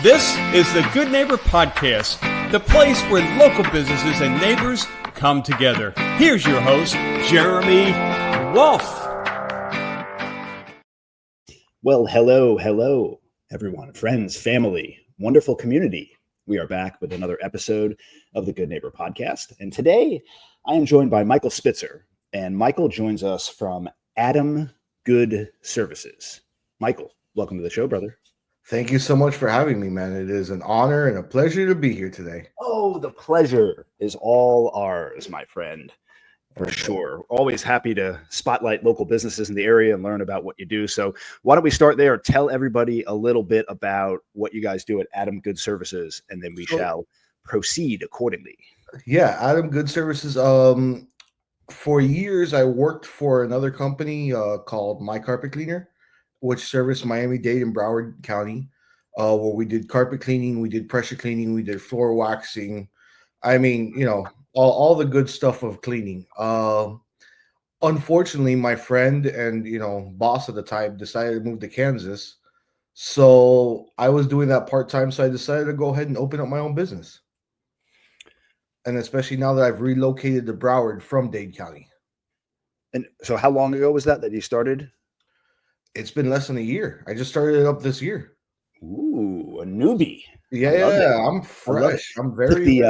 This is the Good Neighbor Podcast, the place where local businesses and neighbors come together. Here's your host, Jeremy Wolf. Well, hello, everyone, friends, family, wonderful community. We are back with another episode of the Good Neighbor Podcast. And today I am joined by Michael Spitzer. And Michael joins us from Adam Good Services. Michael, welcome to the show, brother. Thank you so much for having me, man. It is an honor and a pleasure to be here today. Oh, the pleasure is all ours, my friend, for sure. Always happy to spotlight local businesses in the area and learn about what you do. So why don't we start there? Tell everybody a little bit about what you guys do at Adam Good Services, and then we shall proceed accordingly. Yeah, Adam Good Services. For years, I worked for another company called My Carpet Cleaner, which serviced Miami-Dade and Broward County, where we did carpet cleaning, we did pressure cleaning, we did floor waxing. I mean, you know, all the good stuff of cleaning. Unfortunately, my friend and, boss at the time decided to move to Kansas. So I was doing that part-time, so I decided to go ahead and open up my own business. And especially now that I've relocated to Broward from Dade County. And so how long ago was that you started? It's been less than a year. I just started it up this year. Ooh, a newbie. Yeah, I'm fresh. I'm very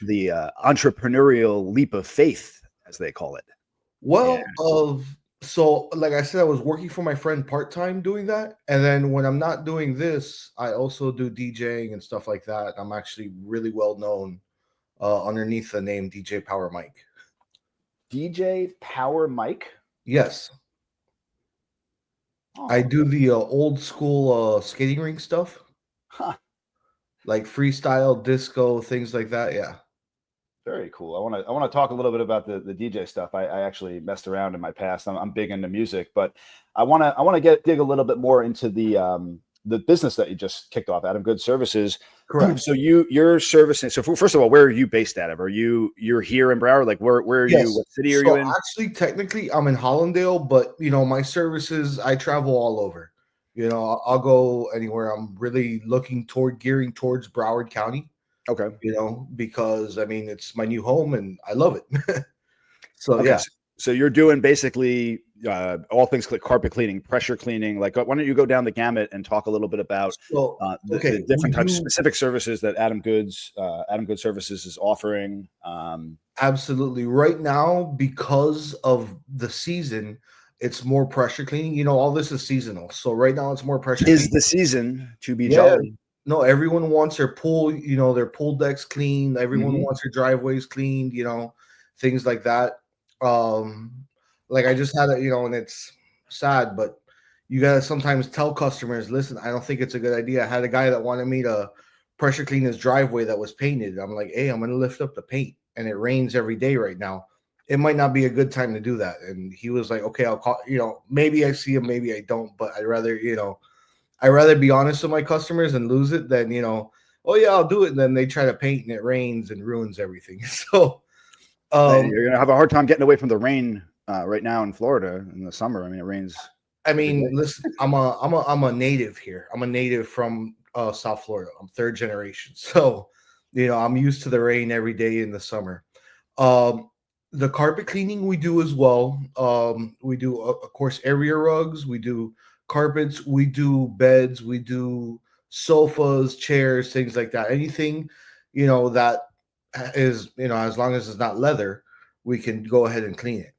the entrepreneurial leap of faith, as they call it. Well, so like I said, I was working for my friend part-time doing that. And then when I'm not doing this, I also do DJing and stuff like that. I'm actually really well known underneath the name DJ Power Mike. DJ Power Mike? Yes. I do the old school skating rink stuff, like freestyle, disco, things like that. Yeah, very cool. I want to talk a little bit about the DJ stuff. I actually messed around in my past. I'm big into music, but I want to dig a little bit more into the business that you just kicked off, Adam Good Services. Correct. So you're servicing. So first of all, where are you based out of? You're here in Broward? Like where are you? What city are you in? Actually, technically, I'm in Hollandale, but my services, I travel all over. I'll go anywhere. I'm really gearing towards Broward County. Okay. Because I mean it's my new home and I love it. So okay. Yeah. So you're doing basically all things like carpet cleaning, pressure cleaning. Like, why don't you go down the gamut and talk a little bit about the different types of specific services that Adam Good Services is offering? Absolutely. Right now, because of the season, it's more pressure cleaning. All this is seasonal. So right now it's more pressure cleaning. Is the season to be jolly. No, everyone wants their pool, their pool decks cleaned. Everyone wants their driveways cleaned, things like that. Like I just had and it's sad, but you gotta sometimes tell customers, listen, I don't think it's a good idea. I had a guy that wanted me to pressure clean his driveway that was painted. I'm like, hey, I'm gonna lift up the paint, and it rains every day right now. It might not be a good time to do that. And he was like, okay, I'll call, maybe I see him, maybe I don't, but I'd rather be honest with my customers and lose it than, oh yeah, I'll do it. And then they try to paint and it rains and ruins everything. So you're gonna have a hard time getting away from the rain right now in Florida in the summer. I mean, it rains. I mean, listen, I'm a native here. I'm a native from South Florida. I'm third generation. So, I'm used to the rain every day in the summer. The carpet cleaning we do as well. We do, of course, area rugs. We do carpets. We do beds. We do sofas, chairs, things like that. Anything, that is, as long as it's not leather, we can go ahead and clean it.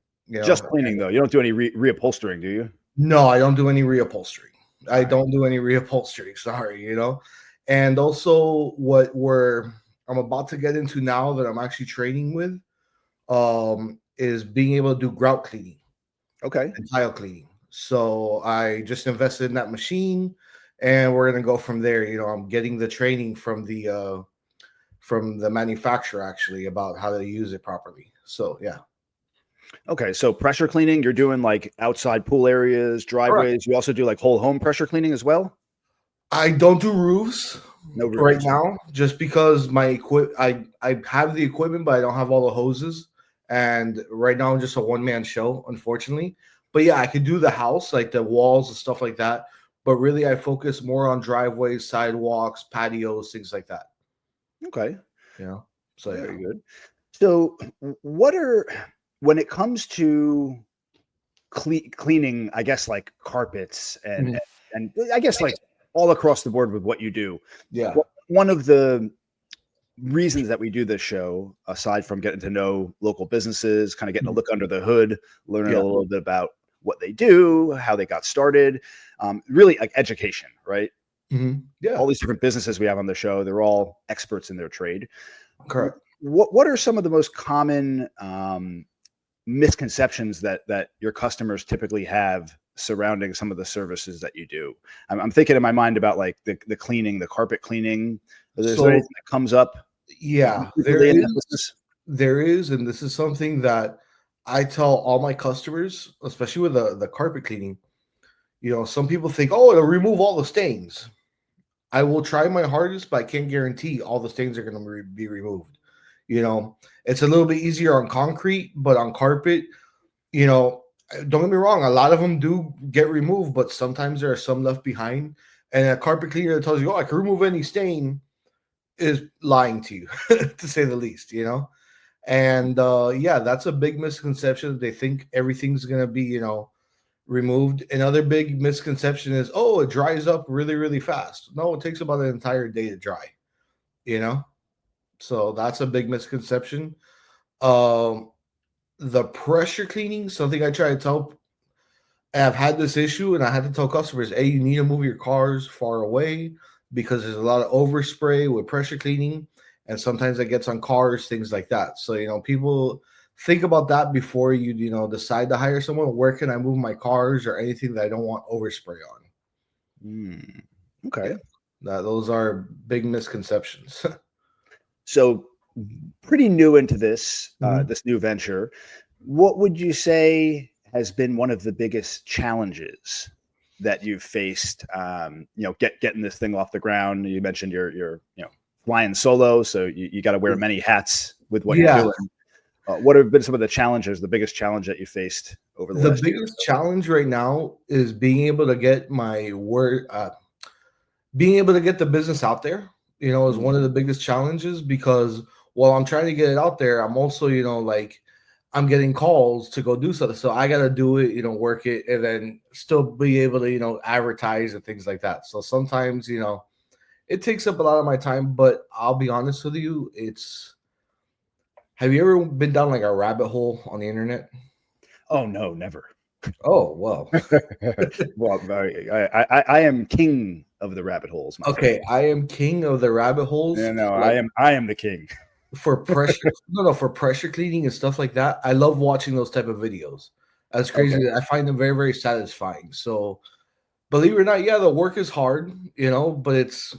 Just cleaning, though. You don't do any reupholstering, do you? No, I don't do any reupholstering. I don't do any reupholstery. Sorry, And also, what I'm about to get into now that I'm actually training with, is being able to do grout cleaning. Okay. And tile cleaning. So I just invested in that machine, and we're gonna go from there. I'm getting the training from the manufacturer actually about how to use it properly. So yeah. Okay, so pressure cleaning, you're doing like outside pool areas, driveways. Correct. You also do like whole home pressure cleaning as well? I don't do roofs. No roofs. Right now, just because I have the equipment, but I don't have all the hoses. And right now I'm just a one-man show, unfortunately. But yeah, I could do the house, like the walls and stuff like that. but really I focus more on driveways, sidewalks, patios, things like that. Okay. You know, so Very good. So when it comes to cleaning, I guess like carpets and I guess like all across the board with what you do. Yeah. One of the reasons that we do this show, aside from getting to know local businesses, kind of getting a look under the hood, learning a little bit about what they do, how they got started, really like education, right? Yeah. All these different businesses we have on the show, they're all experts in their trade. Correct. What are some of the most common misconceptions that your customers typically have surrounding some of the services that you do? I'm thinking in my mind about like the cleaning, the carpet cleaning. Is there anything that comes up? Yeah, there is, and this is something that I tell all my customers, especially with the carpet cleaning. You know, some people think, oh, it'll remove all the stains. I will try my hardest, but I can't guarantee all the stains are going to be removed. You know, it's a little bit easier on concrete, but on carpet, you know, don't get me wrong, a lot of them do get removed, but sometimes there are some left behind. And a carpet cleaner that tells you, oh, I can remove any stain, is lying to you, to say the least, you know? And yeah, that's a big misconception. They think everything's going to be, you know, removed. Another big misconception is, oh, it dries up really, really fast. No, it takes about an entire day to dry, you know? So that's a big misconception. The pressure cleaning, something I try to tell, and I've had this issue, and I had to tell customers, hey, you need to move your cars far away because there's a lot of overspray with pressure cleaning, and sometimes it gets on cars, things like that. So, you know, people think about that before you know, decide to hire someone. Where can I move my cars or anything that I don't want overspray on? Okay. Yeah, those are big misconceptions. So pretty new into this, this new venture. What would you say has been one of the biggest challenges that you've faced, you know, getting this thing off the ground? You mentioned you're you know, flying solo, so you got to wear many hats with what you're doing. What have been some of the challenges, the biggest challenge that you faced over the last year? The biggest challenge right now is being able to get being able to get the business out there, you know, is one of the biggest challenges, because while I'm trying to get it out there, I'm also, you know, like, I'm getting calls to go do something. So I got to do it, you know, work it, and then still be able to, you know, advertise and things like that. So sometimes, you know, it takes up a lot of my time, but I'll be honest with you. Have you ever been down like a rabbit hole on the internet? Oh, no, never. Oh, well. Well, I am king of the rabbit holes. Okay. Friend. I am king of the rabbit holes. Yeah, no, like, I am the king. For pressure, for pressure cleaning and stuff like that. I love watching those type of videos. That's crazy. Okay. I find them very, very satisfying. So believe it or not, yeah, the work is hard, you know, but it's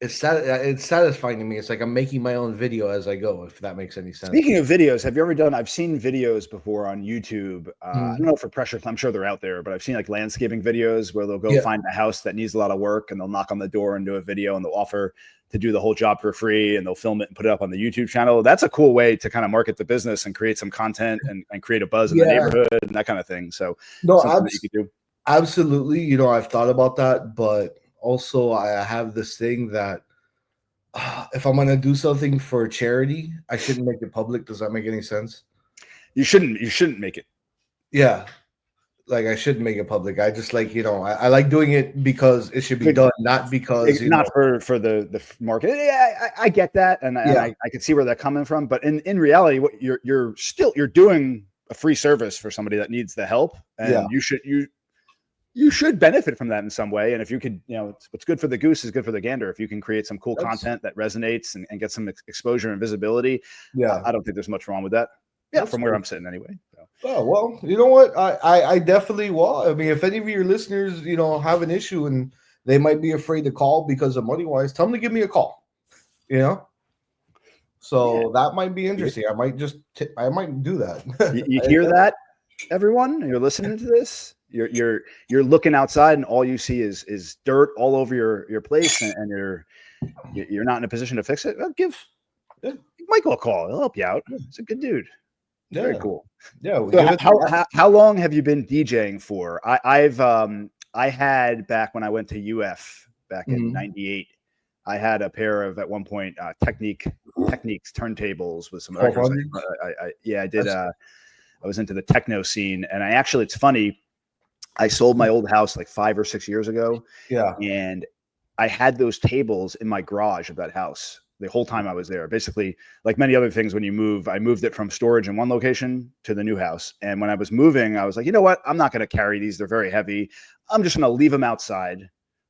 satisfying to me. It's like I'm making my own video as I go, if that makes any sense. Speaking of videos, have you ever done, I've seen videos before on YouTube. I don't know for pressure, I'm sure they're out there, but I've seen like landscaping videos where they'll go find a house that needs a lot of work, and they'll knock on the door and do a video, and they'll offer to do the whole job for free, and they'll film it and put it up on the YouTube channel. That's a cool way to kind of market the business and create some content and create a buzz in the neighborhood and that kind of thing. So something that you could do. Absolutely. You know, I've thought about that, but also I have this thing that if I'm going to do something for charity, I shouldn't make it public. Does that make any sense? You shouldn't make it. Yeah. Like, I shouldn't make it public. I just like, you know, I like doing it because it should be done, not because not for the market. Yeah, I get that, and I can see where they're coming from. But in reality, what you're doing a free service for somebody that needs the help, and you should benefit from that in some way. And if you could, you know, what's good for the goose is good for the gander. If you can create some cool content that resonates and get some exposure and visibility, I don't think there's much wrong with that. Yeah, from where I'm sitting anyway. So. Oh, well, you know what? I definitely will. I mean, if any of your listeners, you know, have an issue and they might be afraid to call because of money wise, tell them to give me a call, you know? So that might be interesting. I might just, I might do that. You hear that, everyone? You're listening to this? You're looking outside and all you see is dirt all over your place, and you're not in a position to fix it. Well, give Michael a call. He'll help you out. He's a good dude. Very cool. Yeah. So how long have you been DJing for? I've I had back when I went to UF back in Mhm. '98. I had a pair of at one point Techniques turntables with some records. 1200. I did. I was into the techno scene, and it's funny. I sold my old house like 5 or 6 years ago, Yeah. and I had those tables in my garage of that house the whole time I was there. Basically, like many other things, when you move, I moved it from storage in one location to the new house. And when I was moving, I was like, you know what? I'm not going to carry these. They're very heavy. I'm just going to leave them outside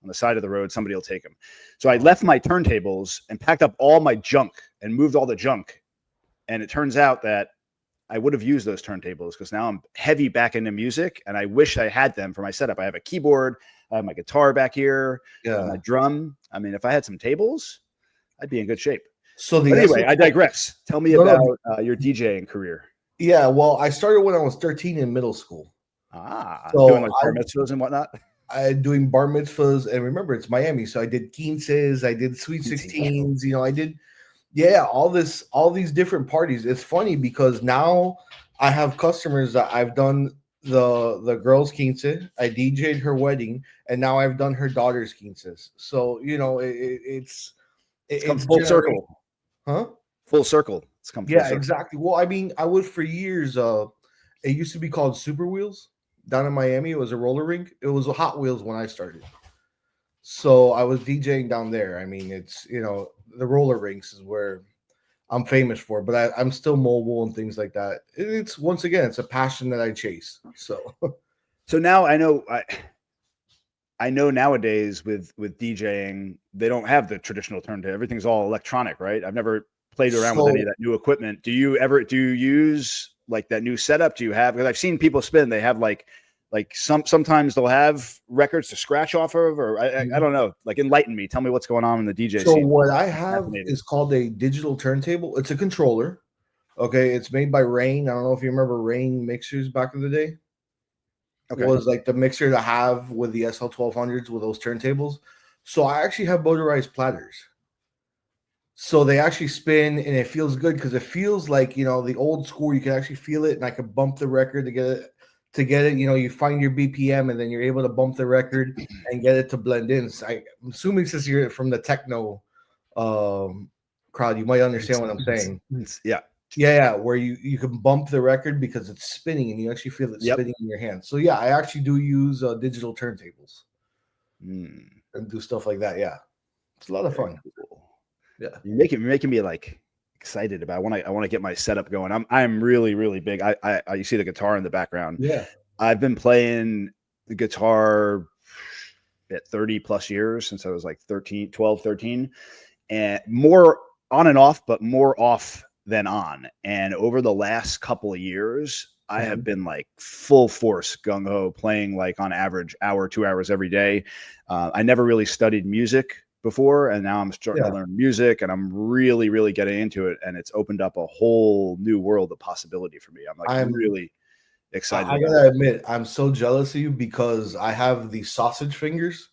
on the side of the road. Somebody will take them. So I left my turntables and packed up all my junk and moved all the junk. And it turns out that I would have used those turntables because now I'm heavy back into music, and I wish I had them for my setup. I have a keyboard, I have my guitar back here, my drum. I mean, if I had some tables, I'd be in good shape. So But anyway, I digress. Tell me about your DJing career. Yeah, well, I started when I was 13 in middle school. So doing like bar mitzvahs and whatnot. Doing bar mitzvahs, and remember, it's Miami, so I did quinces, I did sweet 16s. I did, all these different parties. It's funny because now I have customers that I've done the girl's quince, I DJ'd her wedding, and now I've done her daughter's quinces. So it's come full circle, huh? Full circle. It's come full circle. Exactly. Well, I mean, I would for years. It used to be called Super Wheels down in Miami. It was a roller rink. It was a Hot Wheels when I started. So I was DJing down there. I mean, it's the roller rinks is where I'm famous for, but I'm still mobile and things like that. It's once again, it's a passion that I chase. So now I know nowadays with DJing, they don't have the traditional turntable. Everything's all electronic, right? I've never played around with any of that new equipment. Do you use like that new setup? Do you have, because I've seen people spin, they have like sometimes they'll have records to scratch off of, or I don't know. Like, enlighten me. Tell me what's going on in the DJ scene. So what I have is called a digital turntable. It's a controller. Okay, it's made by Rain. I don't know if you remember Rain mixers back in the day. Okay. It was like the mixer to have with the SL1200s with those turntables. So I actually have motorized platters. So they actually spin, and it feels good because it feels like the old school. You can actually feel it, and I can bump the record to get it. You find your BPM, and then you're able to bump the record and get it to blend in. So I'm assuming since you're from the techno crowd, you might understand what I'm saying. Yeah, where you can bump the record because it's spinning, and you actually feel it spinning in your hand. So I actually do use digital turntables and do stuff like that. Yeah, it's a lot of fun. Cool. Yeah, you're making me like excited about. I want to get my setup going. I'm really, really big. I you see the guitar in the background. Yeah, I've been playing the guitar at 30 plus years, since I was like 13, and more on and off, but more off than on. And over the last couple of years, I have been like full force gung ho playing, like on average 2 hours every day. I never really studied music before, and now I'm starting to learn music, and I'm really, really getting into it, and it's opened up a whole new world of possibility for me. I'm really excited. I gotta admit, I'm so jealous of you because I have these sausage fingers,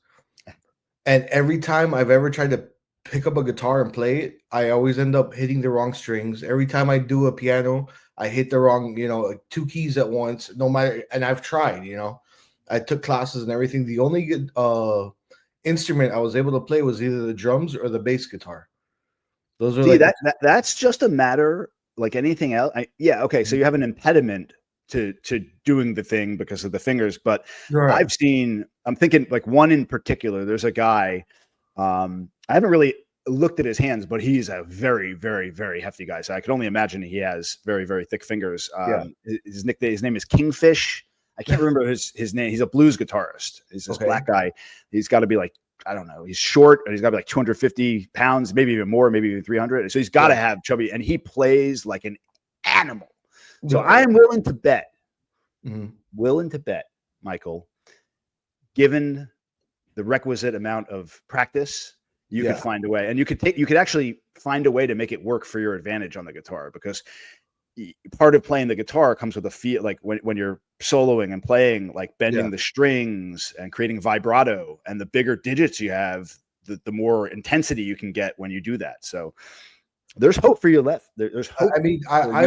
and every time I've ever tried to pick up a guitar and play it, I always end up hitting the wrong strings. Every time I do a piano, I hit the wrong, like 2 keys at once, no matter, and I've tried, I took classes and everything. The only instrument I was able to play was either the drums or the bass guitar. Those are that's just a matter like anything else. Okay. So you have an impediment to doing the thing because of the fingers, but I'm thinking like one in particular. There's a guy, I haven't really looked at his hands, but he's a very, very, very hefty guy. So I can only imagine he has very, very thick fingers. His name is Kingfish. I can't remember his name. He's a blues guitarist. He's this black guy. He's got to be like, I don't know. He's short, and he's got to be like 250 pounds, maybe even more, maybe even 300. So he's got to have chubby, and he plays like an animal. So I am willing to bet, Michael, given the requisite amount of practice, you could find a way, and you could actually find a way to make it work for your advantage on the guitar, because part of playing the guitar comes with a feel, like when you're soloing and playing, like bending the strings and creating vibrato, and the bigger digits you have, the more intensity you can get when you do that. So there's hope for you left. There's hope. I mean, I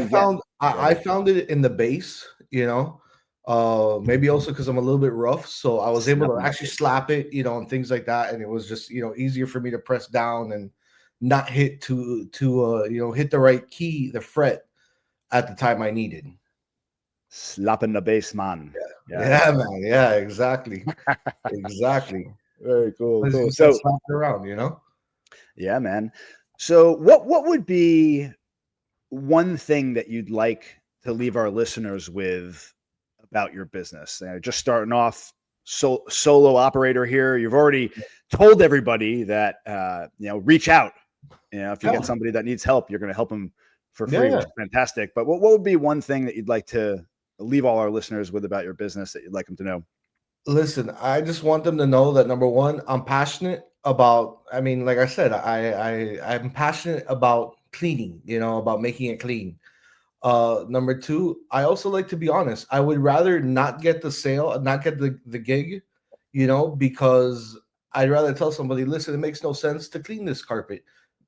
found it in the bass, Maybe also because I'm a little bit rough, so I was able to actually slap it, and things like that, and it was just easier for me to press down and not hit to hit the right key, the fret at the time I needed. Slapping the bass, man. Yeah, man. Yeah, exactly. Exactly. Very cool. Cool. So slap it around, Yeah, man. So what would be one thing that you'd like to leave our listeners with about your business? Just starting off, solo operator here. You've already told everybody that reach out. If you get somebody that needs help, you're going to help them for free, which is fantastic. But what would be one thing that you'd like to leave all our listeners with about your business that you'd like them to know? Listen, I just want them to know that, number one, I'm passionate about, like I said, I'm passionate about cleaning, about making it clean. Number two, I also like to be honest. I would rather not get the sale, not get the gig, because I'd rather tell somebody, listen, it makes no sense to clean this carpet.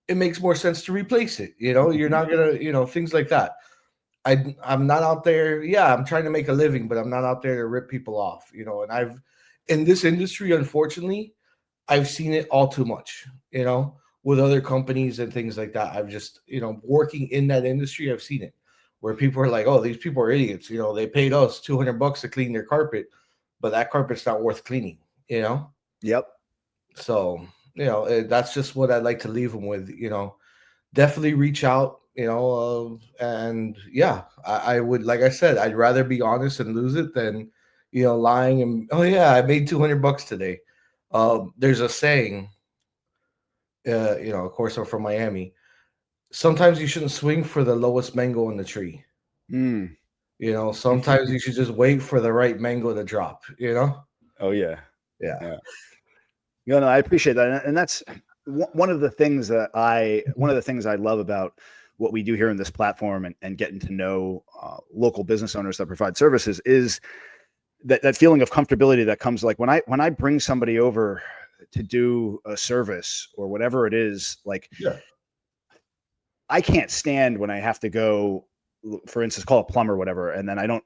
It makes more sense to replace it. You're not gonna, things like that. I'm not out there. Yeah, I'm trying to make a living, but I'm not out there to rip people off, and in this industry, unfortunately, I've seen it all too much, with other companies and things like that. I've just, working in that industry, I've seen it where people are like, oh, these people are idiots. They paid us $200 to clean their carpet, but that carpet's not worth cleaning, Yep. So, that's just what I'd like to leave them with, definitely reach out, and yeah, I would, like I said, I'd rather be honest and lose it than, lying and, oh yeah, I made $200 today. There's a saying, of course, I'm from Miami. Sometimes you shouldn't swing for the lowest mango in the tree. Sometimes you should just wait for the right mango to drop, Oh yeah. Yeah. I appreciate that. And that's one of the things I love about what we do here in this platform and getting to know local business owners that provide services is that feeling of comfortability that comes, like when I bring somebody over to do a service or whatever it is, I can't stand when I have to go, for instance, call a plumber or whatever, and then I don't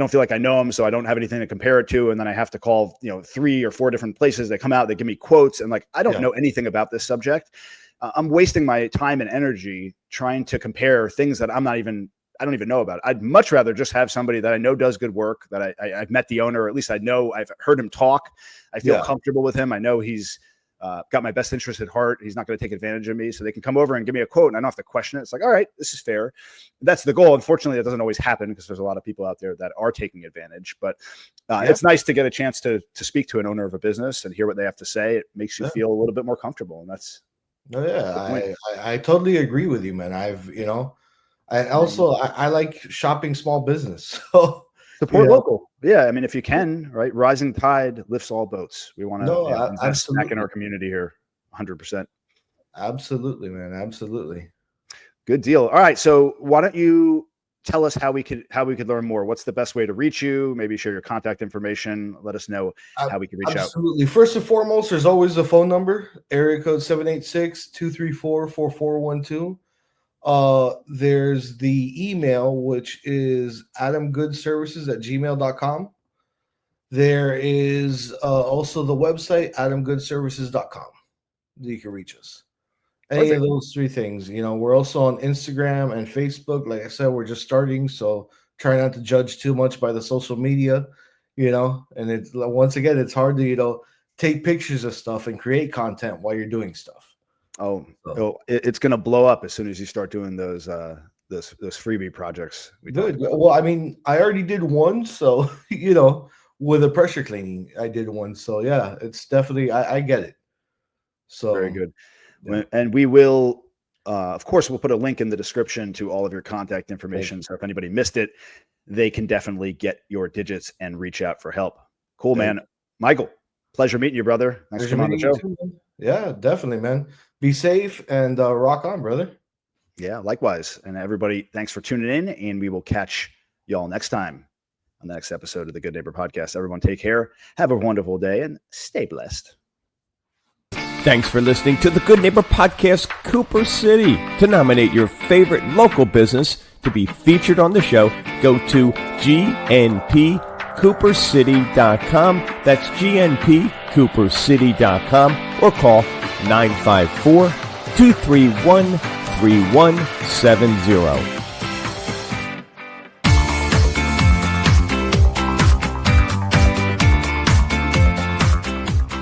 feel like I know them, so I don't have anything to compare it to, and then I have to call 3 or 4 different places. They come out, they give me quotes, and I don't know anything about this subject. I'm wasting my time and energy trying to compare things that I don't even know about. I'd much rather just have somebody that I know does good work, that I've met the owner, or at least I know I've heard him talk. I feel comfortable with him. I know he's got my best interest at heart. He's not going to take advantage of me. So they can come over and give me a quote and I don't have to question it. It's like, all right, this is fair. That's the goal. Unfortunately, that doesn't always happen because there's a lot of people out there that are taking advantage, but it's nice to get a chance to speak to an owner of a business and hear what they have to say. It makes you feel a little bit more comfortable. And that's, I totally agree with you, man. And also I like shopping small business. So support local. Yeah. I mean, if you can, right. Rising tide lifts all boats. We want to invest back in our community here. 100%. Absolutely, man. Absolutely. Good deal. All right. So why don't you tell us how we could learn more? What's the best way to reach you? Maybe share your contact information. Let us know how we can reach out. Absolutely. First and foremost, there's always the phone number, area code 786-234-4412. There's the email, which is adamgoodservices@gmail.com. There is also the website, adamgoodservices.com. You can reach us. Any of those 3 things. We're also on Instagram and Facebook. Like I said, we're just starting, so try not to judge too much by the social media, and it's, once again, it's hard to, take pictures of stuff and create content while you're doing stuff. It's going to blow up as soon as you start doing those freebie projects. Good. Well, I already did one, so with a pressure cleaning, I did one. So yeah, it's definitely I get it. So very good. And we will, of course, we'll put a link in the description to all of your contact information. So if anybody missed it, they can definitely get your digits and reach out for help. Cool, man. Michael, pleasure meeting you, brother. Thanks for coming on the show. Yeah, definitely, man. Be safe and rock on, brother. Yeah, likewise. And everybody, thanks for tuning in, and we will catch y'all next time on the next episode of the Good Neighbor Podcast. Everyone take care, have a wonderful day, and stay blessed. Thanks for listening to the Good Neighbor Podcast, Cooper City. To nominate your favorite local business to be featured on the show, go to GNP.com. gnpcoopercity.com. That's gnpcoopercity.com, or call 954-231-3170.